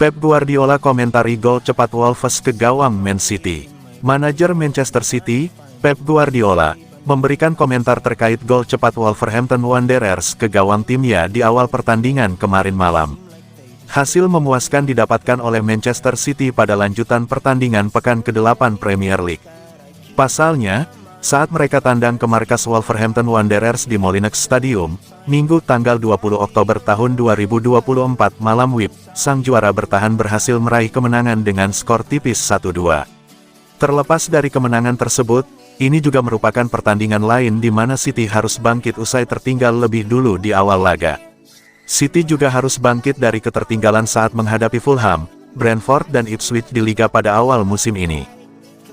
Pep Guardiola komentari gol cepat Wolves ke gawang Man City. Manajer Manchester City, Pep Guardiola, memberikan komentar terkait gol cepat Wolverhampton Wanderers ke gawang timnya di awal pertandingan kemarin malam. Hasil memuaskan didapatkan oleh Manchester City pada lanjutan pertandingan pekan ke-8 Premier League. Pasalnya, saat mereka tandang ke markas Wolverhampton Wanderers di Molineux Stadium, Minggu tanggal 20 Oktober tahun 2024 malam WIB, sang juara bertahan berhasil meraih kemenangan dengan skor tipis 1-2. Terlepas dari kemenangan tersebut, ini juga merupakan pertandingan lain di mana City harus bangkit usai tertinggal lebih dulu di awal laga. City juga harus bangkit dari ketertinggalan saat menghadapi Fulham, Brentford dan Ipswich di Liga pada awal musim ini.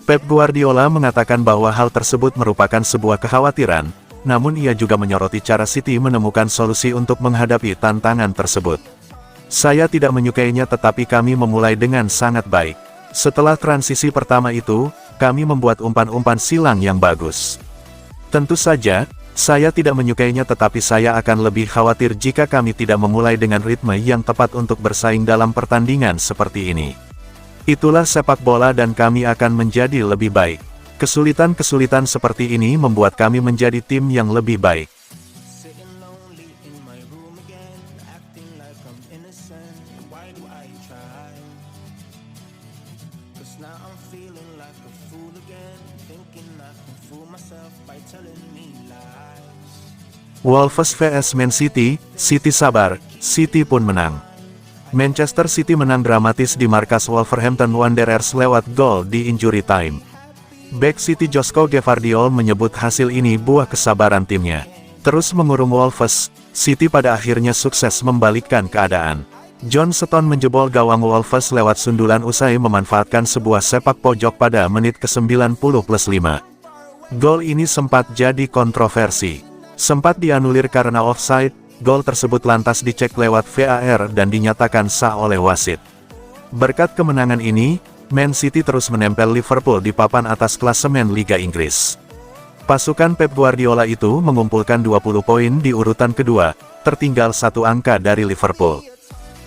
Pep Guardiola mengatakan bahwa hal tersebut merupakan sebuah kekhawatiran, namun ia juga menyoroti cara City menemukan solusi untuk menghadapi tantangan tersebut. Saya tidak menyukainya tetapi kami memulai dengan sangat baik. Setelah transisi pertama itu, kami membuat umpan-umpan silang yang bagus. Tentu saja, saya tidak menyukainya tetapi saya akan lebih khawatir jika kami tidak memulai dengan ritme yang tepat untuk bersaing dalam pertandingan seperti ini. Itulah sepak bola dan kami akan menjadi lebih baik. Kesulitan-kesulitan seperti ini membuat kami menjadi tim yang lebih baik. Wolves vs Man City, City sabar, City pun menang. Manchester City menang dramatis di markas Wolverhampton Wanderers lewat gol di injury time. Bek City Josko Gvardiol menyebut hasil ini buah kesabaran timnya. Terus mengurung Wolves, City pada akhirnya sukses membalikkan keadaan. John Stones menjebol gawang Wolves lewat sundulan usai memanfaatkan sebuah sepak pojok pada menit ke-90+5. Gol ini sempat jadi kontroversi. Sempat dianulir karena offside. Gol tersebut lantas dicek lewat VAR dan dinyatakan sah oleh wasit. Berkat kemenangan ini, Man City terus menempel Liverpool di papan atas klasemen Liga Inggris. Pasukan Pep Guardiola itu mengumpulkan 20 poin di urutan kedua, tertinggal satu angka dari Liverpool.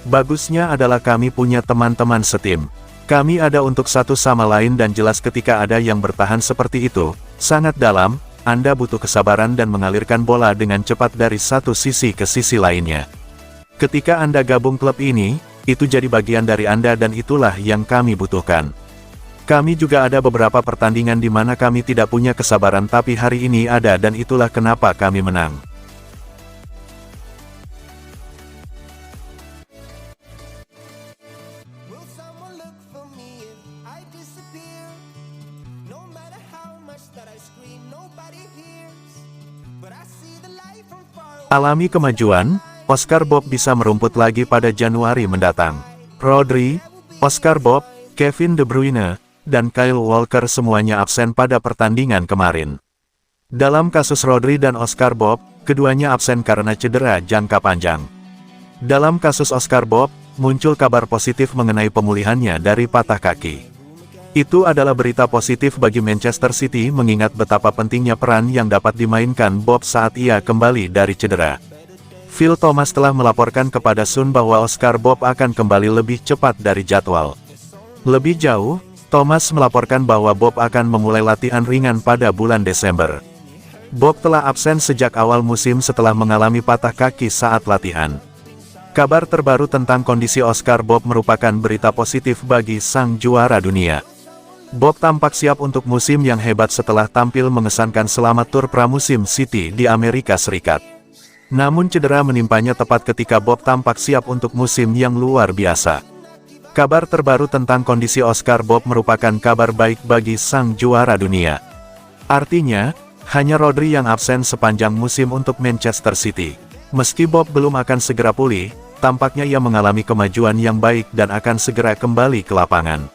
Bagusnya adalah kami punya teman-teman setim. Kami ada untuk satu sama lain dan jelas ketika ada yang bertahan seperti itu, sangat dalam, Anda butuh kesabaran dan mengalirkan bola dengan cepat dari satu sisi ke sisi lainnya. Ketika Anda gabung klub ini, itu jadi bagian dari Anda dan itulah yang kami butuhkan. Kami juga ada beberapa pertandingan di mana kami tidak punya kesabaran tapi hari ini ada dan itulah kenapa kami menang. Alami kemajuan, Oscar Bob bisa merumput lagi pada Januari mendatang. Rodri, Oscar Bob, Kevin De Bruyne, dan Kyle Walker semuanya absen pada pertandingan kemarin. Dalam kasus Rodri dan Oscar Bob, keduanya absen karena cedera jangka panjang. Dalam kasus Oscar Bob, muncul kabar positif mengenai pemulihannya dari patah kaki. Itu adalah berita positif bagi Manchester City mengingat betapa pentingnya peran yang dapat dimainkan Bob saat ia kembali dari cedera. Phil Thomas telah melaporkan kepada Sun bahwa Oscar Bob akan kembali lebih cepat dari jadwal. Lebih jauh, Thomas melaporkan bahwa Bob akan memulai latihan ringan pada bulan Desember. Bob telah absen sejak awal musim setelah mengalami patah kaki saat latihan. Kabar terbaru tentang kondisi Oscar Bob merupakan berita positif bagi sang juara dunia. Bob tampak siap untuk musim yang hebat setelah tampil mengesankan selama tur pramusim City di Amerika Serikat. Namun cedera menimpanya tepat ketika Bob tampak siap untuk musim yang luar biasa. Kabar terbaru tentang kondisi Oscar Bob merupakan kabar baik bagi sang juara dunia. Artinya, hanya Rodri yang absen sepanjang musim untuk Manchester City. Meski Bob belum akan segera pulih, tampaknya ia mengalami kemajuan yang baik dan akan segera kembali ke lapangan.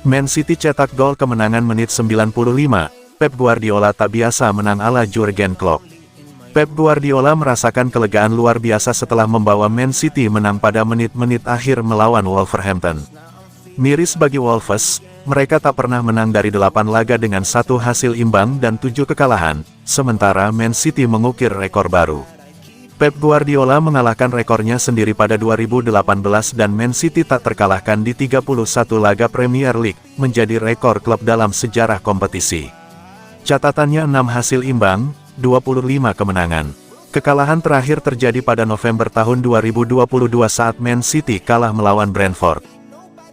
Man City cetak gol kemenangan menit 95, Pep Guardiola tak biasa menang ala Jurgen Klopp. Pep Guardiola merasakan kelegaan luar biasa setelah membawa Man City menang pada menit-menit akhir melawan Wolverhampton. Miris bagi Wolves, mereka tak pernah menang dari 8 laga dengan 1 hasil imbang dan 7 kekalahan, sementara Man City mengukir rekor baru. Pep Guardiola mengalahkan rekornya sendiri pada 2018 dan Man City tak terkalahkan di 31 laga Premier League, menjadi rekor klub dalam sejarah kompetisi. Catatannya 6 hasil imbang, 25 kemenangan. Kekalahan terakhir terjadi pada November tahun 2022 saat Man City kalah melawan Brentford.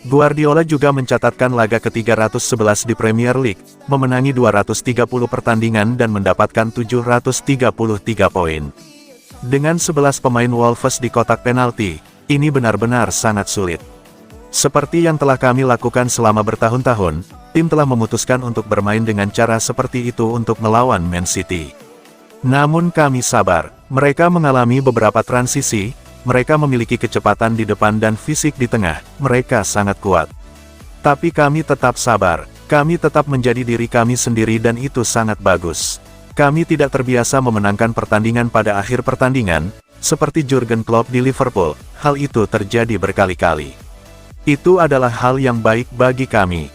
Guardiola juga mencatatkan laga ke-311 di Premier League, memenangi 230 pertandingan dan mendapatkan 733 poin. Dengan 11 pemain Wolves di kotak penalti, ini benar-benar sangat sulit. Seperti yang telah kami lakukan selama bertahun-tahun, tim telah memutuskan untuk bermain dengan cara seperti itu untuk melawan Man City. Namun kami sabar, mereka mengalami beberapa transisi, mereka memiliki kecepatan di depan dan fisik di tengah, mereka sangat kuat. Tapi kami tetap sabar, kami tetap menjadi diri kami sendiri dan itu sangat bagus. Kami tidak terbiasa memenangkan pertandingan pada akhir pertandingan, seperti Jurgen Klopp di Liverpool, hal itu terjadi berkali-kali. Itu adalah hal yang baik bagi kami.